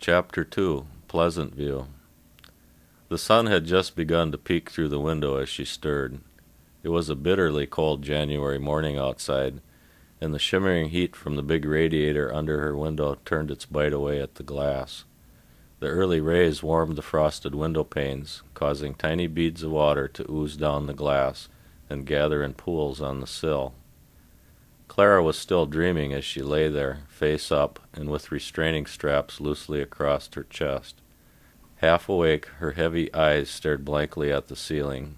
Chapter 2, Pleasant View. The sun had just begun to peek through the window as she stirred. It was a bitterly cold January morning outside, and the shimmering heat from the big radiator under her window turned its bite away at the glass. The early rays warmed the frosted window panes, causing tiny beads of water to ooze down the glass and gather in pools on the sill. Clara was still dreaming as she lay there, face up and with restraining straps loosely across her chest. Half awake, her heavy eyes stared blankly at the ceiling.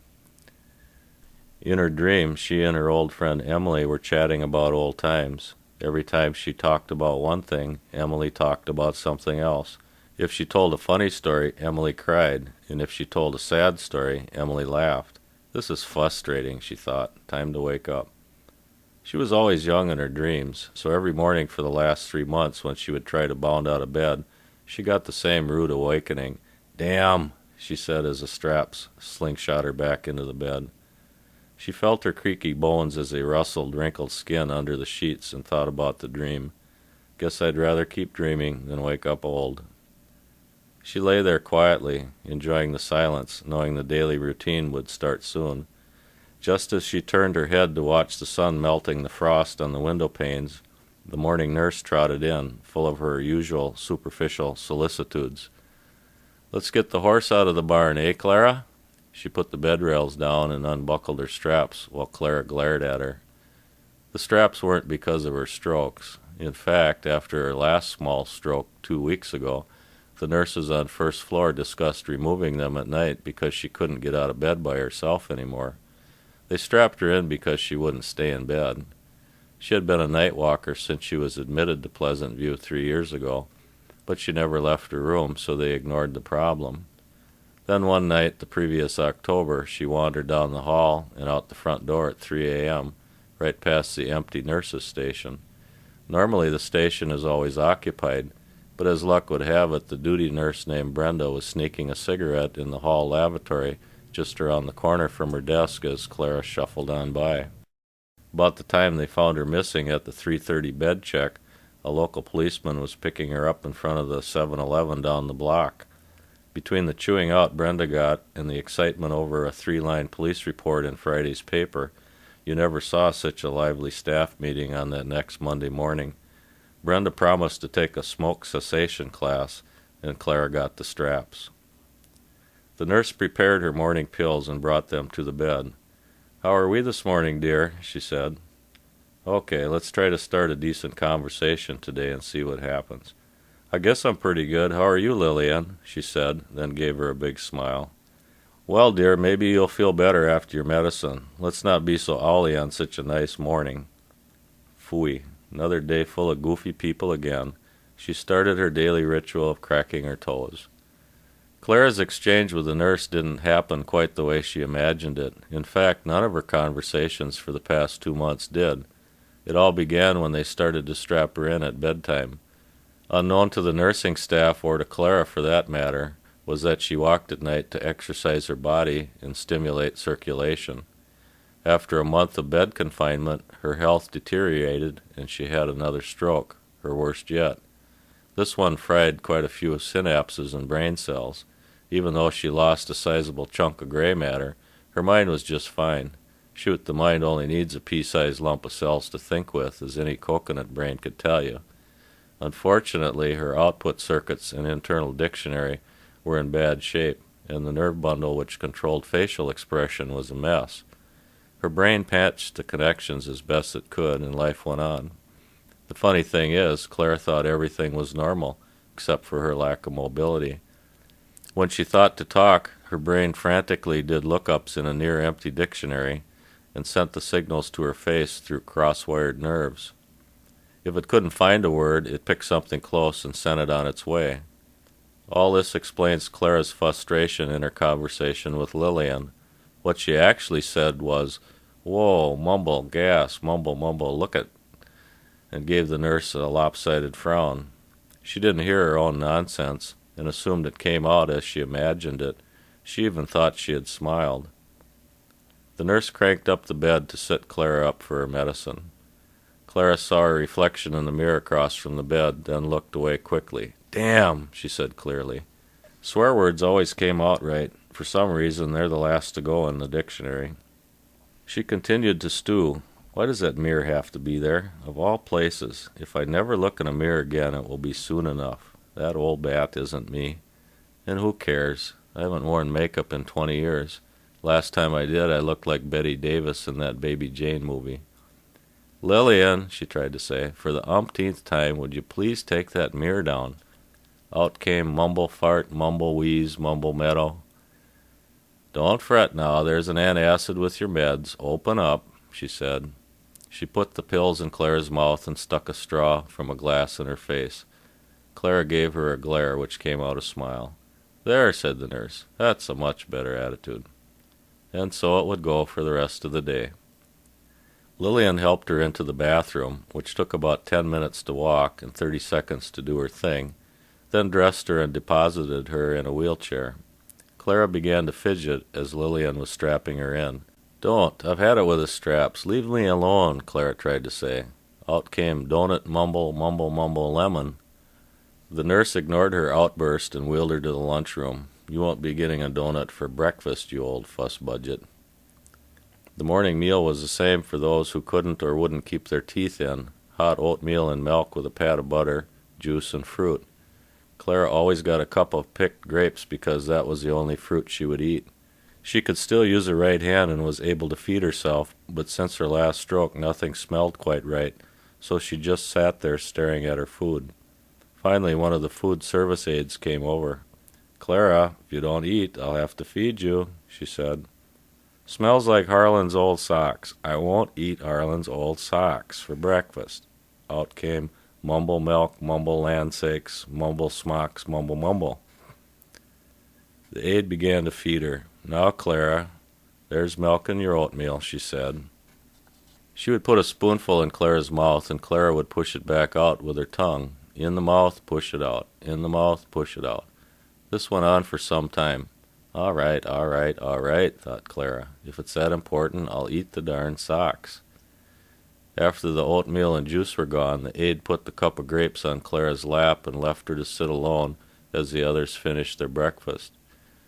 In her dream, she and her old friend Emily were chatting about old times. Every time she talked about one thing, Emily talked about something else. If she told a funny story, Emily cried, and if she told a sad story, Emily laughed. This is frustrating, she thought. Time to wake up. She was always young in her dreams, so every morning for the last 3 months when she would try to bound out of bed, she got the same rude awakening. "Damn," she said as the straps slingshot her back into the bed. She felt her creaky bones as they rustled wrinkled skin under the sheets and thought about the dream. Guess I'd rather keep dreaming than wake up old. She lay there quietly, enjoying the silence, knowing the daily routine would start soon. Just as she turned her head to watch the sun melting the frost on the window panes, the morning nurse trotted in, full of her usual superficial solicitudes. "Let's get the horse out of the barn, eh, Clara?" She put the bed rails down and unbuckled her straps while Clara glared at her. The straps weren't because of her strokes. In fact, after her last small stroke 2 weeks ago, the nurses on first floor discussed removing them at night because she couldn't get out of bed by herself anymore. They strapped her in because she wouldn't stay in bed. She had been a night walker since she was admitted to Pleasant View 3 years ago, but she never left her room, so they ignored the problem. Then one night, the previous October, she wandered down the hall and out the front door at 3 a.m., right past the empty nurses' station. Normally the station is always occupied, but as luck would have it, the duty nurse named Brenda was sneaking a cigarette in the hall lavatory just around the corner from her desk as Clara shuffled on by. About the time they found her missing at the 3:30 bed check, a local policeman was picking her up in front of the 7-Eleven down the block. Between the chewing out Brenda got and the excitement over a 3-line police report in Friday's paper, you never saw such a lively staff meeting on that next Monday morning. Brenda promised to take a smoke cessation class, and Clara got the straps. The nurse prepared her morning pills and brought them to the bed. "How are we this morning, dear?" she said. "Okay, let's try to start a decent conversation today and see what happens." "I guess I'm pretty good. How are you, Lillian?" she said, then gave her a big smile. "Well, dear, maybe you'll feel better after your medicine. Let's not be so owly on such a nice morning." Phooey, another day full of goofy people again. She started her daily ritual of cracking her toes. Clara's exchange with the nurse didn't happen quite the way she imagined it. In fact, none of her conversations for the past 2 months did. It all began when they started to strap her in at bedtime. Unknown to the nursing staff, or to Clara for that matter, was that she walked at night to exercise her body and stimulate circulation. After a month of bed confinement, her health deteriorated and she had another stroke, her worst yet. This one fried quite a few synapses and brain cells. Even though she lost a sizable chunk of gray matter, her mind was just fine. Shoot, the mind only needs a pea-sized lump of cells to think with, as any coconut brain could tell you. Unfortunately, her output circuits and internal dictionary were in bad shape, and the nerve bundle which controlled facial expression was a mess. Her brain patched the connections as best it could, and life went on. The funny thing is, Clara thought everything was normal, except for her lack of mobility. When she thought to talk, her brain frantically did lookups in a near-empty dictionary and sent the signals to her face through cross-wired nerves. If it couldn't find a word, it picked something close and sent it on its way. All this explains Clara's frustration in her conversation with Lillian. What she actually said was, "Whoa, mumble, gas, mumble, mumble, look it," and gave the nurse a lopsided frown. She didn't hear her own nonsense and assumed it came out as she imagined it. She even thought she had smiled. The nurse cranked up the bed to sit Clara up for her medicine. Clara saw her reflection in the mirror across from the bed, then looked away quickly. "Damn," she said clearly. Swear words always came out right. For some reason, they're the last to go in the dictionary. She continued to stew. Why does that mirror have to be there? Of all places. If I never look in a mirror again, it will be soon enough. That old bat isn't me. And who cares? I haven't worn makeup in 20 years. Last time I did, I looked like Betty Davis in that Baby Jane movie. "Lillian," she tried to say, "for the umpteenth time, would you please take that mirror down?" Out came mumble fart, mumble wheeze, mumble meadow. "Don't fret now, there's an antacid with your meds. Open up," she said. She put the pills in Clara's mouth and stuck a straw from a glass in her face. Clara gave her a glare, which came out a smile. "There," said the nurse. "That's a much better attitude." And so it would go for the rest of the day. Lillian helped her into the bathroom, which took about 10 minutes to walk and 30 seconds to do her thing, then dressed her and deposited her in a wheelchair. Clara began to fidget as Lillian was strapping her in. "Don't. I've had it with the straps. Leave me alone," Clara tried to say. Out came donut, mumble, mumble, mumble, lemon. The nurse ignored her outburst and wheeled her to the lunchroom. "You won't be getting a donut for breakfast, you old fuss budget." The morning meal was the same for those who couldn't or wouldn't keep their teeth in. Hot oatmeal and milk with a pat of butter, juice, and fruit. Clara always got a cup of picked grapes because that was the only fruit she would eat. She could still use her right hand and was able to feed herself, but since her last stroke nothing smelled quite right, so she just sat there staring at her food. Finally, one of the food service aides came over. "Clara, if you don't eat, I'll have to feed you," she said. "Smells like Harland's old socks. I won't eat Harland's old socks for breakfast." Out came mumble milk, mumble land sakes, mumble smocks, mumble mumble. The aide began to feed her. "Now, Clara, there's milk in your oatmeal," she said. She would put a spoonful in Clara's mouth, and Clara would push it back out with her tongue. In the mouth, push it out. In the mouth, push it out. This went on for some time. All right, thought Clara. If it's that important, I'll eat the darn socks. After the oatmeal and juice were gone, the aide put the cup of grapes on Clara's lap and left her to sit alone as the others finished their breakfast.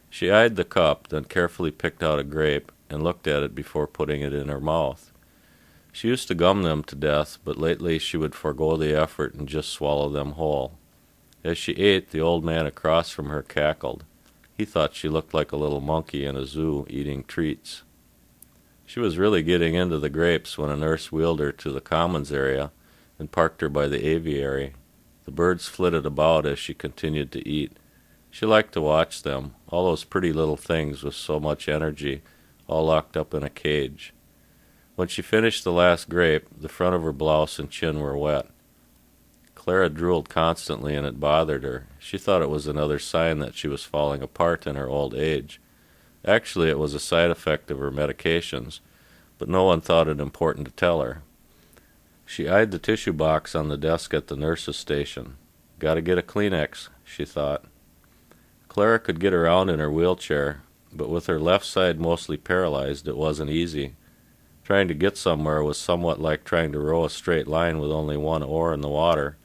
She eyed the cup, then carefully picked out a grape and looked at it before putting it in her mouth. She used to gum them to death, but lately she would forego the effort and just swallow them whole. As she ate, the old man across from her cackled. He thought she looked like a little monkey in a zoo eating treats. She was really getting into the grapes when a nurse wheeled her to the commons area and parked her by the aviary. The birds flitted about as she continued to eat. She liked to watch them, all those pretty little things with so much energy, all locked up in a cage. When she finished the last grape, the front of her blouse and chin were wet. Clara drooled constantly, and it bothered her. She thought it was another sign that she was falling apart in her old age. Actually, it was a side effect of her medications, but no one thought it important to tell her. She eyed the tissue box on the desk at the nurse's station. "Gotta get a Kleenex," she thought. Clara could get around in her wheelchair, but with her left side mostly paralyzed, it wasn't easy. Trying to get somewhere was somewhat like trying to row a straight line with only one oar in the water,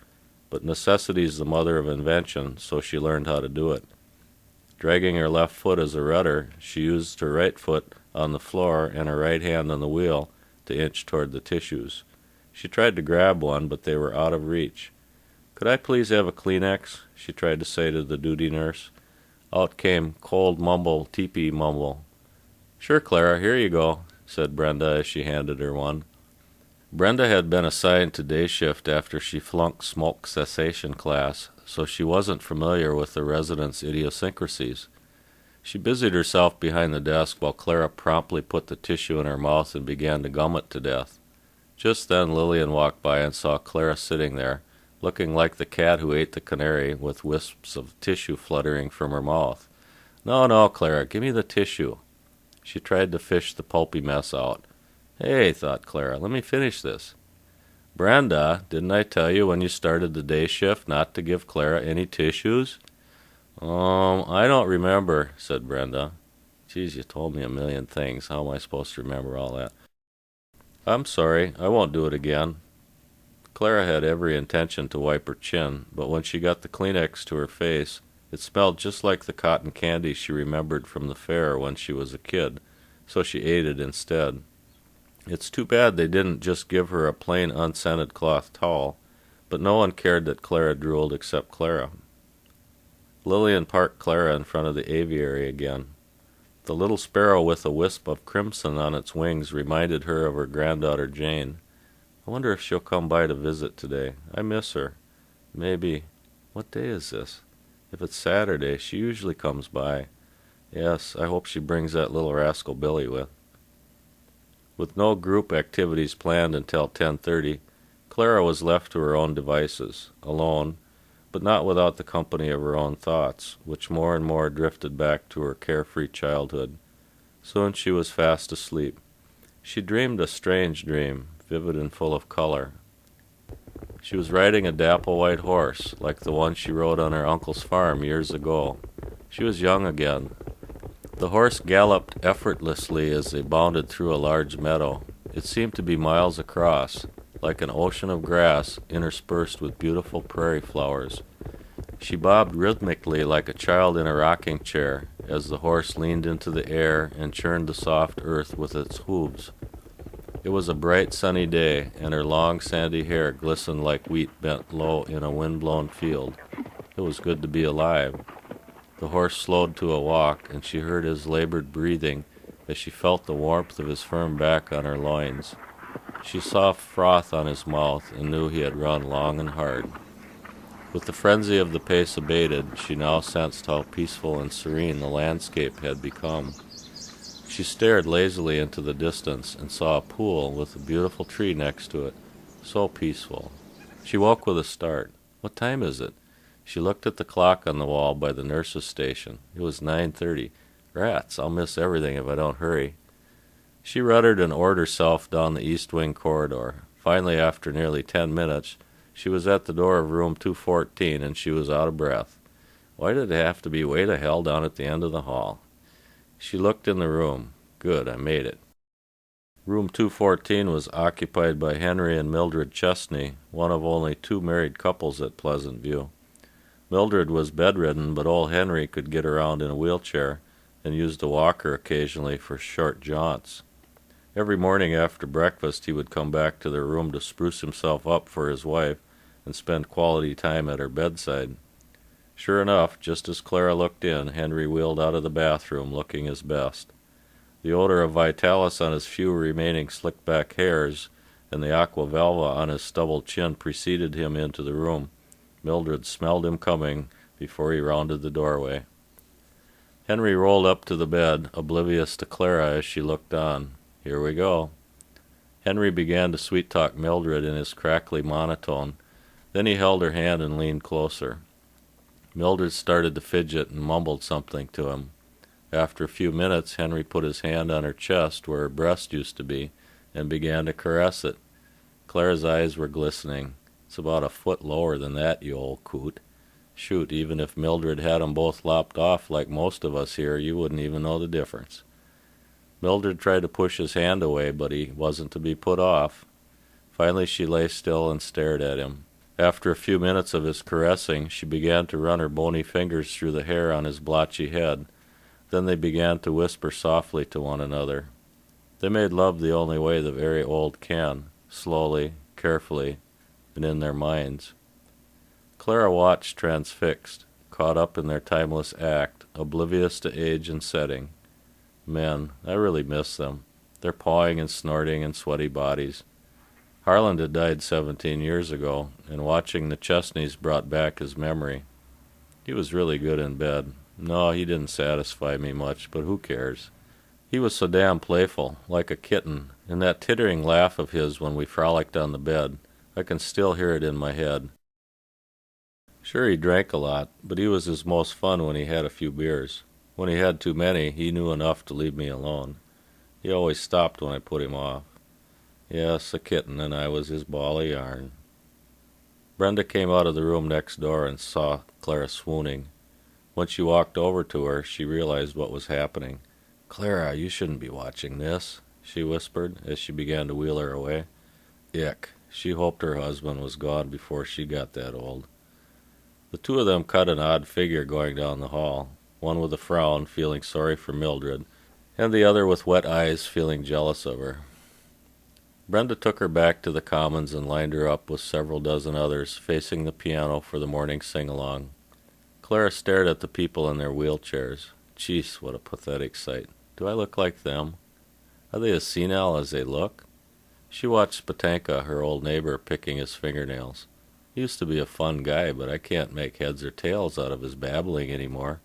but necessity's the mother of invention, so she learned how to do it. Dragging her left foot as a rudder, she used her right foot on the floor and her right hand on the wheel to inch toward the tissues. She tried to grab one, but they were out of reach. "Could I please have a Kleenex?" she tried to say to the duty nurse. Out came cold mumble, teepee mumble. "Sure, Clara, here you go," said Brenda as she handed her one. Brenda had been assigned to day shift after she flunked smoke cessation class, so she wasn't familiar with the residents' idiosyncrasies. She busied herself behind the desk while Clara promptly put the tissue in her mouth and began to gum it to death. Just then Lillian walked by and saw Clara sitting there, looking like the cat who ate the canary, with wisps of tissue fluttering from her mouth. No, Clara, give me the tissue." She tried to fish the pulpy mess out. "Hey," thought Clara, "let me finish this." "Brenda, didn't I tell you when you started the day shift not to give Clara any tissues?" I don't remember," said Brenda. "Geez, you told me a million things. How am I supposed to remember all that?" "I'm sorry. I won't do it again." Clara had every intention to wipe her chin, but when she got the Kleenex to her face, it smelled just like the cotton candy she remembered from the fair when she was a kid, so she ate it instead. It's too bad they didn't just give her a plain unscented cloth towel, but no one cared that Clara drooled except Clara. Lillian parked Clara in front of the aviary again. The little sparrow with a wisp of crimson on its wings reminded her of her granddaughter Jane. I wonder if she'll come by to visit today. I miss her. Maybe. What day is this? If it's Saturday, she usually comes by. Yes, I hope she brings that little rascal Billy with. With no group activities planned until 10:30, Clara was left to her own devices, alone, but not without the company of her own thoughts, which more and more drifted back to her carefree childhood. Soon she was fast asleep. She dreamed a strange dream, vivid and full of color. She was riding a dapple white horse, like the one she rode on her uncle's farm years ago. She was young again. The horse galloped effortlessly as they bounded through a large meadow. It seemed to be miles across, like an ocean of grass interspersed with beautiful prairie flowers. She bobbed rhythmically like a child in a rocking chair as the horse leaned into the air and churned the soft earth with its hooves. It was a bright sunny day, and her long sandy hair glistened like wheat bent low in a wind-blown field. It was good to be alive. The horse slowed to a walk, and she heard his labored breathing as she felt the warmth of his firm back on her loins. She saw froth on his mouth and knew he had run long and hard. With the frenzy of the pace abated, she now sensed how peaceful and serene the landscape had become. She stared lazily into the distance and saw a pool with a beautiful tree next to it. So peaceful. She woke with a start. What time is it? She looked at the clock on the wall by the nurse's station. It was 9:30. Rats, I'll miss everything if I don't hurry. She ruddered and oared herself down the east wing corridor. Finally, after nearly 10 minutes, she was at the door of room 214, and she was out of breath. Why did it have to be way to hell down at the end of the hall? She looked in the room. Good, I made it. Room 214 was occupied by Henry and Mildred Chesney, one of only 2 married couples at Pleasant View. Mildred was bedridden, but old Henry could get around in a wheelchair and used a walker occasionally for short jaunts. Every morning after breakfast he would come back to their room to spruce himself up for his wife and spend quality time at her bedside. Sure enough, just as Clara looked in, Henry wheeled out of the bathroom looking his best. The odor of Vitalis on his few remaining slick-back hairs and the aqua velva on his stubbled chin preceded him into the room. Mildred smelled him coming before he rounded the doorway. Henry rolled up to the bed, oblivious to Clara as she looked on. Here we go. Henry began to sweet-talk Mildred in his crackly monotone. Then he held her hand and leaned closer. Mildred started to fidget and mumbled something to him. After a few minutes, Henry put his hand on her chest where her breast used to be and began to caress it. Clara's eyes were glistening. It's about a foot lower than that, you old coot. Shoot, even if Mildred had 'em both lopped off like most of us here, you wouldn't even know the difference. Mildred tried to push his hand away, but he wasn't to be put off. Finally she lay still and stared at him. After a few minutes of his caressing, she began to run her bony fingers through the hair on his blotchy head. Then they began to whisper softly to one another. They made love the only way the very old can, slowly, carefully, and in their minds. Clara watched transfixed, caught up in their timeless act, oblivious to age and setting. Men, I really miss them. Their pawing and snorting and sweaty bodies. Harland had died 17 years ago, and watching the Chesneys brought back his memory. He was really good in bed. No, he didn't satisfy me much, but who cares? He was so damn playful, like a kitten, and that tittering laugh of his when we frolicked on the bed, I can still hear it in my head. Sure, he drank a lot, but he was his most fun when he had a few beers. When he had too many, he knew enough to leave me alone. He always stopped when I put him off. Yes, a kitten, and I was his ball of yarn. Brenda came out of the room next door and saw Clara swooning. When she walked over to her, she realized what was happening. "Clara, you shouldn't be watching this," she whispered as she began to wheel her away. "Ick," She hoped her husband was gone before she got that old. The two of them cut an odd figure going down the hall, one with a frown, feeling sorry for Mildred, and the other with wet eyes, feeling jealous of her. Brenda took her back to the Commons and lined her up with several dozen others, facing the piano for the morning sing-along. Clara stared at the people in their wheelchairs. Jeez, what a pathetic sight. Do I look like them? Are they as senile as they look? She watched Spatanka, her old neighbor, picking his fingernails. He used to be a fun guy, but I can't make heads or tails out of his babbling any more.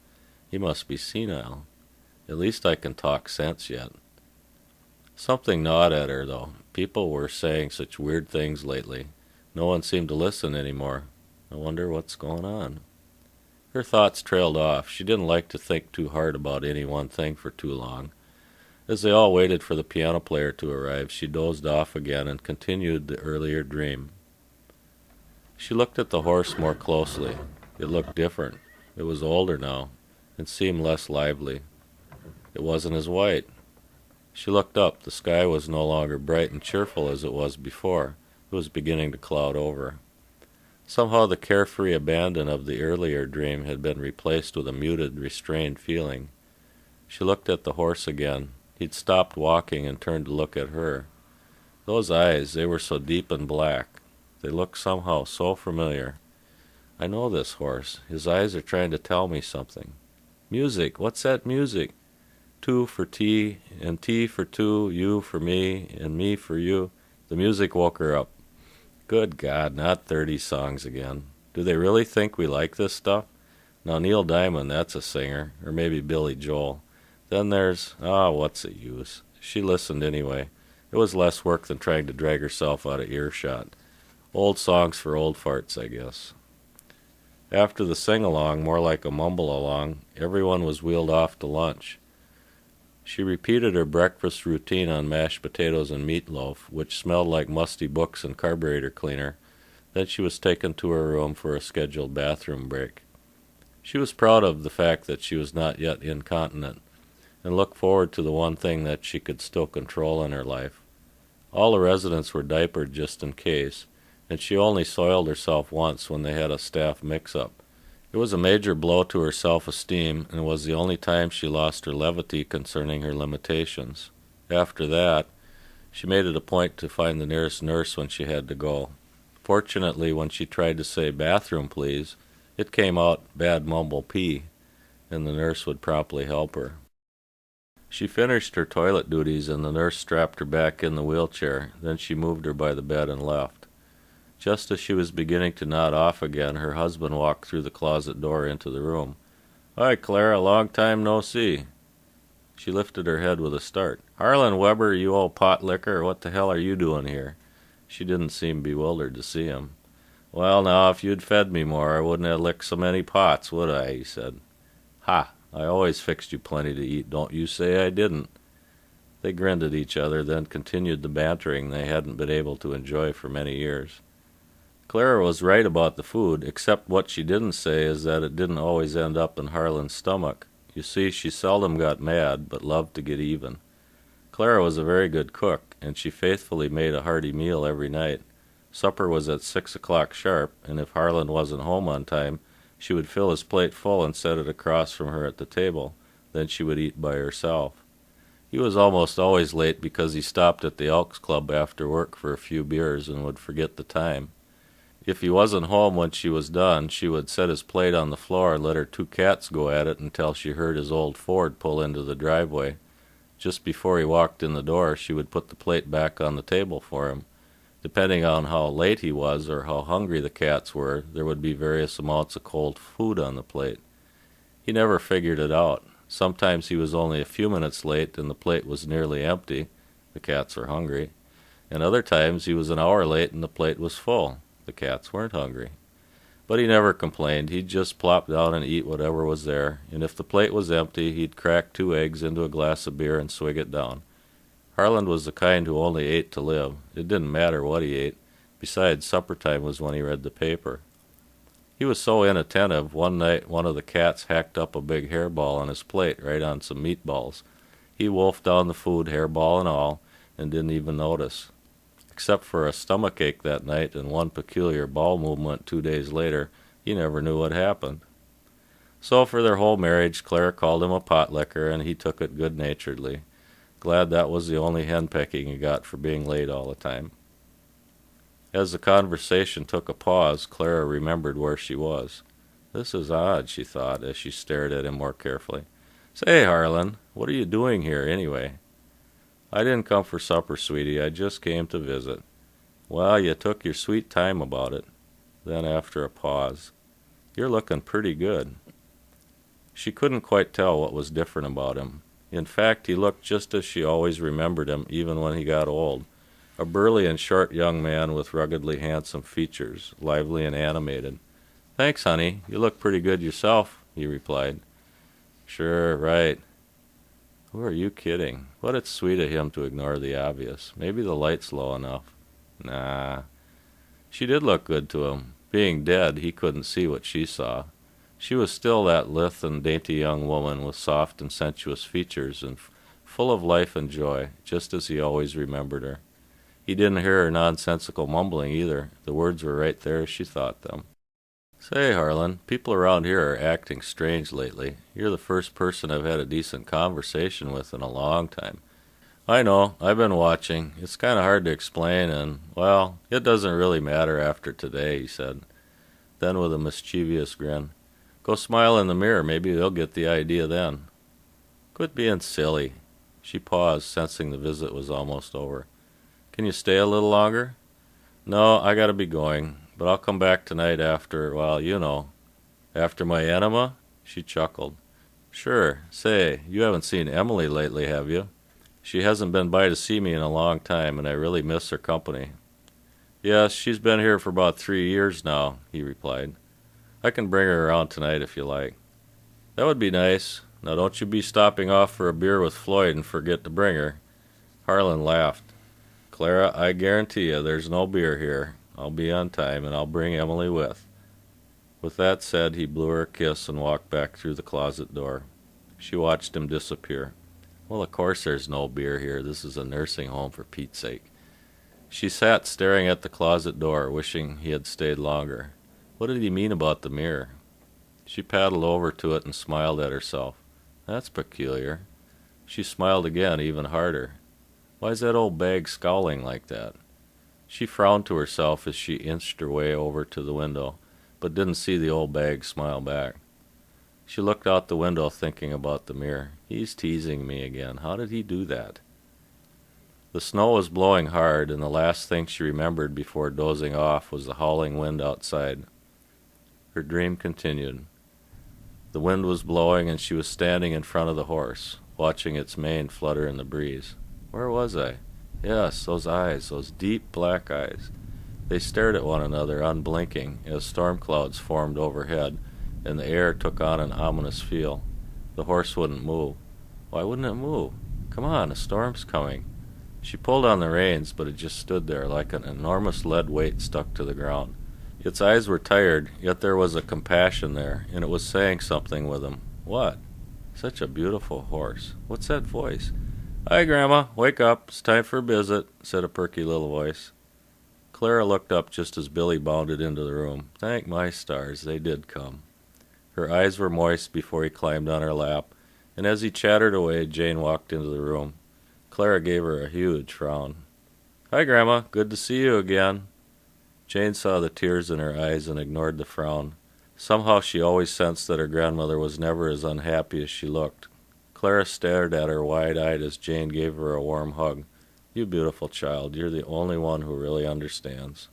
He must be senile. At least I can talk sense yet. Something gnawed at her, though. People were saying such weird things lately. No one seemed to listen any more. I wonder what's going on. Her thoughts trailed off. She didn't like to think too hard about any one thing for too long. As they all waited for the piano player to arrive, she dozed off again and continued the earlier dream. She looked at the horse more closely. It looked different. It was older now, and seemed less lively. It wasn't as white. She looked up. The sky was no longer bright and cheerful as it was before. It was beginning to cloud over. Somehow the carefree abandon of the earlier dream had been replaced with a muted, restrained feeling. She looked at the horse again. He'd stopped walking and turned to look at her. Those eyes, they were so deep and black. They looked somehow so familiar. I know this horse. His eyes are trying to tell me something. Music! What's that music? 2 for T, and T for 2, you for me, and me for you. The music woke her up. Good God, not 30 songs again. Do they really think we like this stuff? Now Neil Diamond, that's a singer, or maybe Billy Joel. Then there's, what's the use? She listened anyway. It was less work than trying to drag herself out of earshot. Old songs for old farts, I guess. After the sing-along, more like a mumble-along, everyone was wheeled off to lunch. She repeated her breakfast routine on mashed potatoes and meatloaf, which smelled like musty books and carburetor cleaner. Then she was taken to her room for a scheduled bathroom break. She was proud of the fact that she was not yet incontinent, and looked forward to the one thing that she could still control in her life. All the residents were diapered just in case, and she only soiled herself once when they had a staff mix-up. It was a major blow to her self-esteem, and was the only time she lost her levity concerning her limitations. After that, she made it a point to find the nearest nurse when she had to go. Fortunately, when she tried to say "bathroom, please," it came out "bad mumble pee," and the nurse would promptly help her. She finished her toilet duties, and the nurse strapped her back in the wheelchair. Then she moved her by the bed and left. Just as she was beginning to nod off again, her husband walked through the closet door into the room. "Hi, Clara, long time no see." She lifted her head with a start. "Harlan Weber, you old pot licker, what the hell are you doing here?" She didn't seem bewildered to see him. "Well, now, if you'd fed me more, I wouldn't have licked so many pots, would I?" he said. "Ha! I always fixed you plenty to eat. Don't you say I didn't." They grinned at each other, then continued the bantering they hadn't been able to enjoy for many years. Clara was right about the food, except what she didn't say is that it didn't always end up in Harlan's stomach. You see, she seldom got mad, but loved to get even. Clara was a very good cook, and she faithfully made a hearty meal every night. Supper was at 6 o'clock sharp, and if Harlan wasn't home on time, she would fill his plate full and set it across from her at the table. Then she would eat by herself. He was almost always late because he stopped at the Elks Club after work for a few beers and would forget the time. If he wasn't home when she was done, she would set his plate on the floor and let her 2 cats go at it until she heard his old Ford pull into the driveway. Just before he walked in the door, she would put the plate back on the table for him. Depending on how late he was or how hungry the cats were, there would be various amounts of cold food on the plate. He never figured it out. Sometimes he was only a few minutes late and the plate was nearly empty. The cats were hungry. And other times he was an hour late and the plate was full. The cats weren't hungry. But he never complained. He'd just plop down and eat whatever was there, and if the plate was empty, he'd crack 2 eggs into a glass of beer and swig it down. Harland was the kind who only ate to live. It didn't matter what he ate. Besides, supper time was when he read the paper. He was so inattentive, one night one of the cats hacked up a big hairball on his plate right on some meatballs. He wolfed down the food, hairball and all, and didn't even notice. Except for a stomachache that night and one peculiar bowel movement 2 days later, he never knew what happened. So for their whole marriage, Clara called him a potlicker, and he took it good-naturedly, glad that was the only henpecking he got for being late all the time. As the conversation took a pause, Clara remembered where she was. This is odd, she thought, as she stared at him more carefully. Say, Harlan, what are you doing here, anyway? I didn't come for supper, sweetie. I just came to visit. Well, you took your sweet time about it. Then, after a pause, you're looking pretty good. She couldn't quite tell what was different about him. In fact, he looked just as she always remembered him, even when he got old. A burly and short young man with ruggedly handsome features, lively and animated. Thanks, honey. You look pretty good yourself, he replied. Sure, right. Who are you kidding? But it's sweet of him to ignore the obvious. Maybe the light's low enough. Nah. She did look good to him. Being dead, he couldn't see what she saw. She was still that lithe and dainty young woman with soft and sensuous features and full of life and joy, just as he always remembered her. He didn't hear her nonsensical mumbling either. The words were right there as she thought them. Say, Harlan, people around here are acting strange lately. You're the first person I've had a decent conversation with in a long time. I know, I've been watching. It's kind of hard to explain, and, well, it doesn't really matter after today, he said. Then with a mischievous grin, go smile in the mirror, maybe they'll get the idea then. Quit being silly. She paused, sensing the visit was almost over. Can you stay a little longer? No, I gotta be going, but I'll come back tonight after, well, you know. After my enema? She chuckled. Sure. Say, you haven't seen Emily lately, have you? She hasn't been by to see me in a long time, and I really miss her company. Yes, she's been here for about 3 years now, he replied. I can bring her around tonight if you like. That would be nice. Now don't you be stopping off for a beer with Floyd and forget to bring her. Harlan laughed. Clara, I guarantee you there's no beer here. I'll be on time, and I'll bring Emily with. With that said, he blew her a kiss and walked back through the closet door. She watched him disappear. Well, of course there's no beer here. This is a nursing home, for Pete's sake. She sat staring at the closet door, wishing he had stayed longer. What did he mean about the mirror? She paddled over to it and smiled at herself. That's peculiar. She smiled again, even harder. Why's that old bag scowling like that? She frowned to herself as she inched her way over to the window, but didn't see the old bag smile back. She looked out the window thinking about the mirror. He's teasing me again. How did he do that? The snow was blowing hard, and the last thing she remembered before dozing off was the howling wind outside. Her dream continued. The wind was blowing, and she was standing in front of the horse, watching its mane flutter in the breeze. Where was I? Yes, those eyes, those deep black eyes. They stared at one another, unblinking, as storm clouds formed overhead, and the air took on an ominous feel. The horse wouldn't move. Why wouldn't it move? Come on, a storm's coming. She pulled on the reins, but it just stood there like an enormous lead weight stuck to the ground. Its eyes were tired, yet there was a compassion there, and it was saying something with them. What? Such a beautiful horse. What's that voice? Hi, Grandma. Wake up. It's time for a visit, said a perky little voice. Clara looked up just as Billy bounded into the room. Thank my stars, they did come. Her eyes were moist before he climbed on her lap, and as he chattered away, Jane walked into the room. Clara gave her a huge frown. Hi, Grandma. Good to see you again. Jane saw the tears in her eyes and ignored the frown. Somehow she always sensed that her grandmother was never as unhappy as she looked. Clara stared at her wide-eyed as Jane gave her a warm hug. You beautiful child, you're the only one who really understands.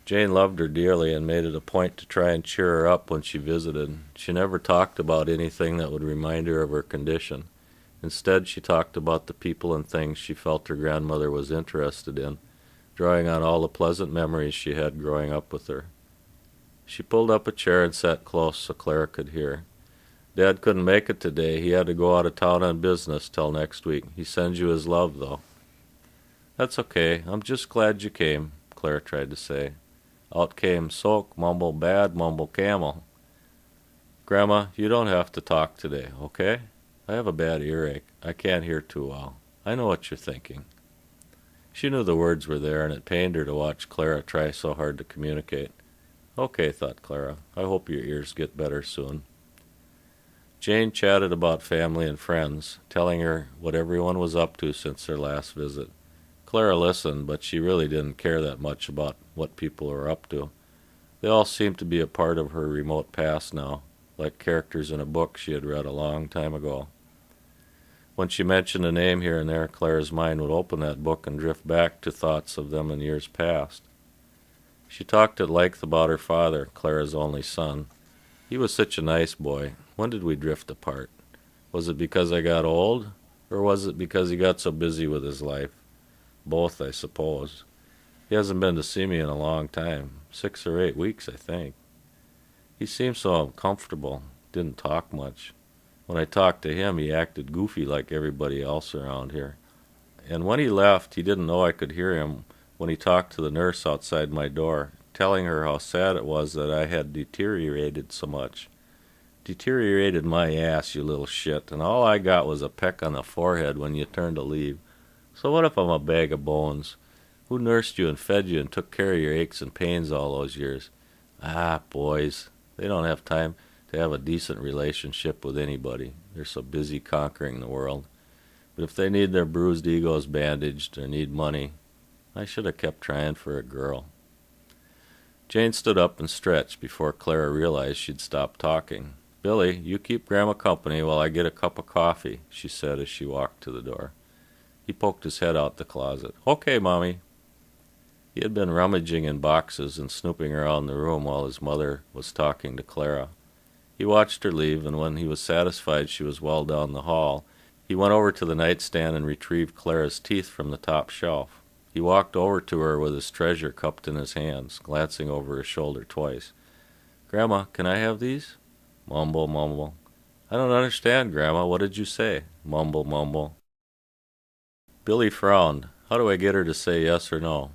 Jane loved her dearly and made it a point to try and cheer her up when she visited. She never talked about anything that would remind her of her condition. Instead, she talked about the people and things she felt her grandmother was interested in, drawing on all the pleasant memories she had growing up with her. She pulled up a chair and sat close so Clara could hear. Dad couldn't make it today. He had to go out of town on business till next week. He sends you his love, though. That's okay. I'm just glad you came, Clara tried to say. Out came soak, mumble bad, mumble camel. Grandma, you don't have to talk today, okay? I have a bad earache. I can't hear too well. I know what you're thinking. She knew the words were there, and it pained her to watch Clara try so hard to communicate. Okay, thought Clara. I hope your ears get better soon. Jane chatted about family and friends, telling her what everyone was up to since their last visit. Clara listened, but she really didn't care that much about what people were up to. They all seemed to be a part of her remote past now, like characters in a book she had read a long time ago. When she mentioned a name here and there, Clara's mind would open that book and drift back to thoughts of them in years past. She talked at length about her father, Clara's only son. He was such a nice boy. When did we drift apart? Was it because I got old, or was it because he got so busy with his life? Both, I suppose. He hasn't been to see me in a long time, 6 or 8 weeks, I think. He seemed so uncomfortable, didn't talk much. When I talked to him, he acted goofy like everybody else around here. And when he left, he didn't know I could hear him when he talked to the nurse outside my door, telling her how sad it was that I had deteriorated so much. Deteriorated my ass, you little shit, and all I got was a peck on the forehead when you turned to leave. So what if I'm a bag of bones? Who nursed you and fed you and took care of your aches and pains all those years? Ah, boys, they don't have time to have a decent relationship with anybody. They're so busy conquering the world. But if they need their bruised egos bandaged or need money, I should have kept trying for a girl. Jane stood up and stretched before Clara realized she'd stopped talking. Billy, you keep Grandma company while I get a cup of coffee, she said as she walked to the door. He poked his head out the closet. Okay, Mommy. He had been rummaging in boxes and snooping around the room while his mother was talking to Clara. He watched her leave, and when he was satisfied she was well down the hall, he went over to the nightstand and retrieved Clara's teeth from the top shelf. He walked over to her with his treasure cupped in his hands, glancing over his shoulder twice. Grandma, can I have these? Mumble, mumble. I don't understand, Grandma. What did you say? Mumble, mumble. Billy frowned. How do I get her to say yes or no?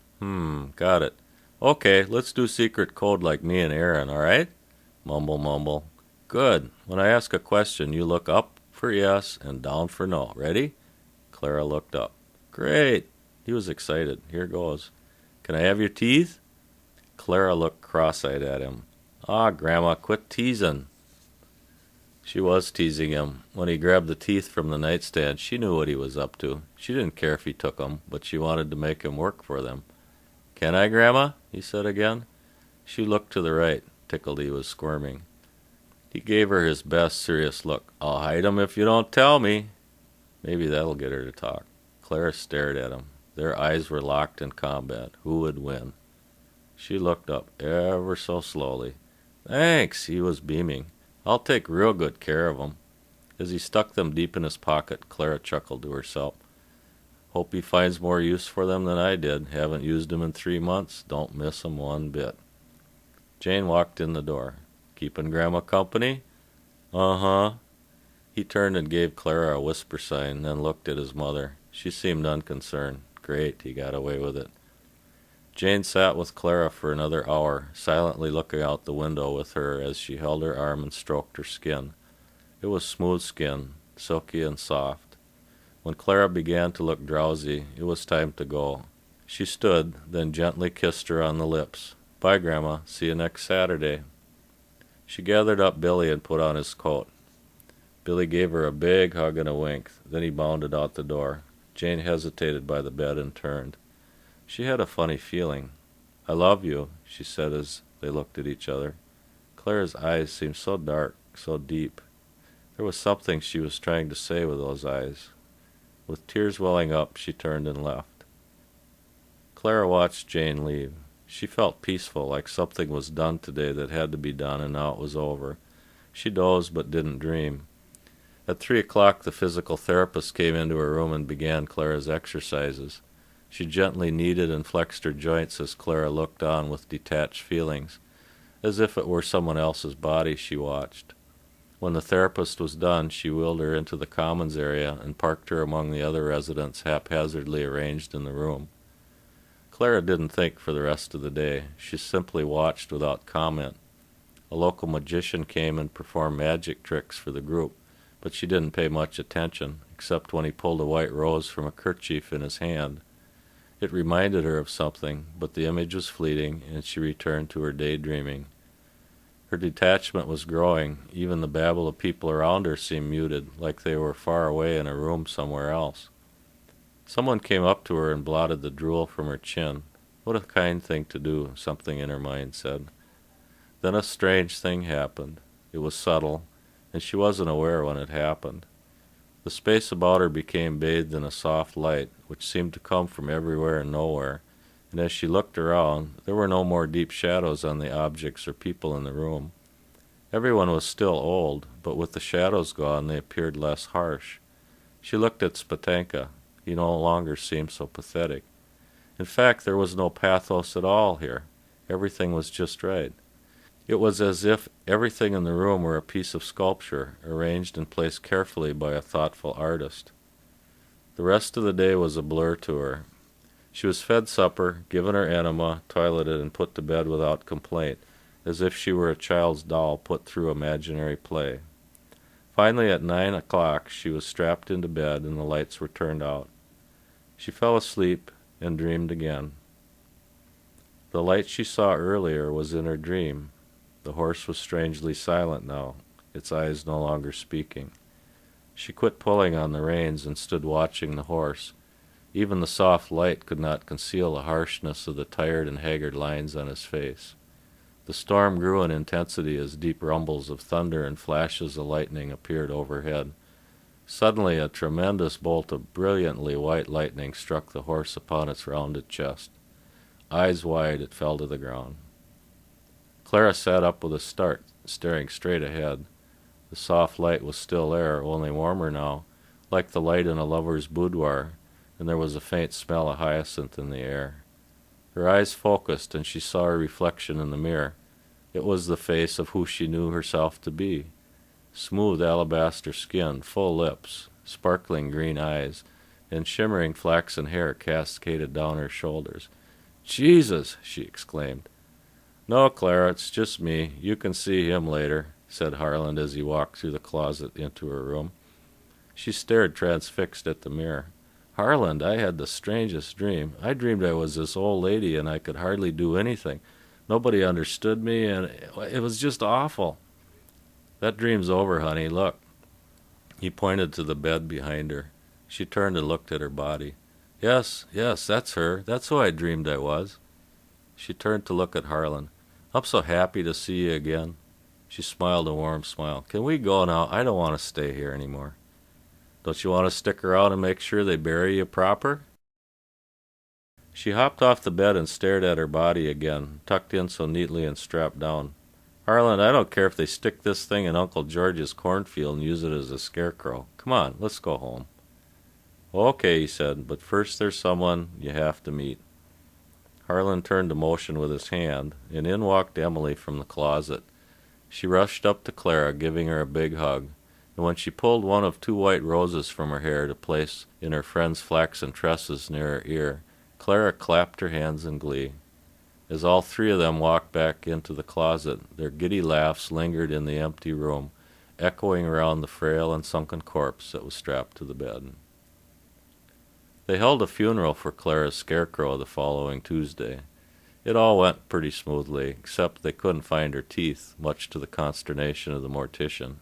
Got it. Okay, let's do secret code like me and Aaron, all right? Mumble, mumble. Good. When I ask a question, you look up for yes and down for no. Ready? Clara looked up. Great. He was excited. Here goes. Can I have your teeth? Clara looked cross-eyed at him. Ah, Grandma, quit teasing. She was teasing him. When he grabbed the teeth from the nightstand, she knew what he was up to. She didn't care if he took them, but she wanted to make him work for them. Can I, Grandma? He said again. She looked to the right. Tickled he was squirming. He gave her his best serious look. I'll hide 'em if you don't tell me. Maybe that'll get her to talk. Clara stared at him. Their eyes were locked in combat. Who would win? She looked up ever so slowly. Thanks, he was beaming. I'll take real good care of 'em. As he stuck them deep in his pocket, Clara chuckled to herself. Hope he finds more use for them than I did. Haven't used 'em in 3 months. Don't miss 'em one bit. Jane walked in the door. Keeping Grandma company? Uh-huh. He turned and gave Clara a whisper sign, then looked at his mother. She seemed unconcerned. Great, he got away with it. Jane sat with Clara for another hour, silently looking out the window with her as she held her arm and stroked her skin. It was smooth skin, silky and soft. When Clara began to look drowsy, it was time to go. She stood, then gently kissed her on the lips. Bye, Grandma. See you next Saturday. She gathered up Billy and put on his coat. Billy gave her a big hug and a wink. Then he bounded out the door. Jane hesitated by the bed and turned. She had a funny feeling. I love you, she said as they looked at each other. Clara's eyes seemed so dark, so deep. There was something she was trying to say with those eyes. With tears welling up, she turned and left. Clara watched Jane leave. She felt peaceful, like something was done today that had to be done and now it was over. She dozed but didn't dream. At 3 o'clock, the physical therapist came into her room and began Clara's exercises. She gently kneaded and flexed her joints as Clara looked on with detached feelings, as if it were someone else's body she watched. When the therapist was done, she wheeled her into the commons area and parked her among the other residents haphazardly arranged in the room. Clara didn't think for the rest of the day. She simply watched without comment. A local magician came and performed magic tricks for the group, but she didn't pay much attention, except when he pulled a white rose from a kerchief in his hand. It reminded her of something, but the image was fleeting, and she returned to her daydreaming. Her detachment was growing. Even the babble of people around her seemed muted, like they were far away in a room somewhere else. Someone came up to her and blotted the drool from her chin. What a kind thing to do, something in her mind said. Then a strange thing happened. It was subtle, and she wasn't aware when it happened. The space about her became bathed in a soft light, which seemed to come from everywhere and nowhere, and as she looked around, there were no more deep shadows on the objects or people in the room. Everyone was still old, but with the shadows gone, they appeared less harsh. She looked at Spatanka. He no longer seemed so pathetic. In fact, there was no pathos at all here. Everything was just right. It was as if everything in the room were a piece of sculpture, arranged and placed carefully by a thoughtful artist. The rest of the day was a blur to her. She was fed supper, given her enema, toileted, and put to bed without complaint, as if she were a child's doll put through imaginary play. Finally, at 9 o'clock, she was strapped into bed and the lights were turned out. She fell asleep and dreamed again. The light she saw earlier was in her dream. The horse was strangely silent now, its eyes no longer speaking. She quit pulling on the reins and stood watching the horse. Even the soft light could not conceal the harshness of the tired and haggard lines on his face. The storm grew in intensity as deep rumbles of thunder and flashes of lightning appeared overhead. Suddenly a tremendous bolt of brilliantly white lightning struck the horse upon its rounded chest. Eyes wide, it fell to the ground. Clara sat up with a start, staring straight ahead. The soft light was still there, only warmer now, like the light in a lover's boudoir, and there was a faint smell of hyacinth in the air. Her eyes focused, and she saw her reflection in the mirror. It was the face of who she knew herself to be. Smooth alabaster skin, full lips, sparkling green eyes, and shimmering flaxen hair cascaded down her shoulders. "Jesus!" she exclaimed. "No, Clara, it's just me. You can see him later," said Harland as he walked through the closet into her room. She stared transfixed at the mirror. "Harland, I had the strangest dream. I dreamed I was this old lady and I could hardly do anything. Nobody understood me, and it was just awful." "That dream's over, honey. Look." He pointed to the bed behind her. She turned and looked at her body. Yes, that's her. That's who I dreamed I was." She turned to look at Harland. "I'm so happy to see you again." She smiled a warm smile. "Can we go now? I don't want to stay here anymore." "Don't you want to stick around and make sure they bury you proper?" She hopped off the bed and stared at her body again, tucked in so neatly and strapped down. "Harland, I don't care if they stick this thing in Uncle George's cornfield and use it as a scarecrow. Come on, let's go home." "Okay," he said, "but first there's someone you have to meet." Harland turned to motion with his hand, and in walked Emily from the closet. She rushed up to Clara, giving her a big hug, and when she pulled one of 2 white roses from her hair to place in her friend's flaxen tresses near her ear, Clara clapped her hands in glee. As all 3 of them walked back into the closet, their giddy laughs lingered in the empty room, echoing around the frail and sunken corpse that was strapped to the bed. They held a funeral for Clara's scarecrow the following Tuesday. It all went pretty smoothly, except they couldn't find her teeth, much to the consternation of the mortician.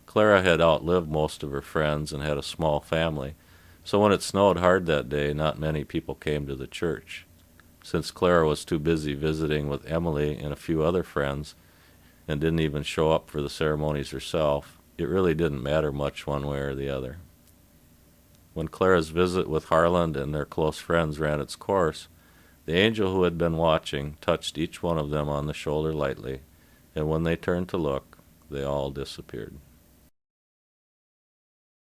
Clara had outlived most of her friends and had a small family, so when it snowed hard that day, not many people came to the church. Since Clara was too busy visiting with Emily and a few other friends, and didn't even show up for the ceremonies herself, it really didn't matter much one way or the other. When Clara's visit with Harland and their close friends ran its course, the angel who had been watching touched each one of them on the shoulder lightly, and when they turned to look, they all disappeared.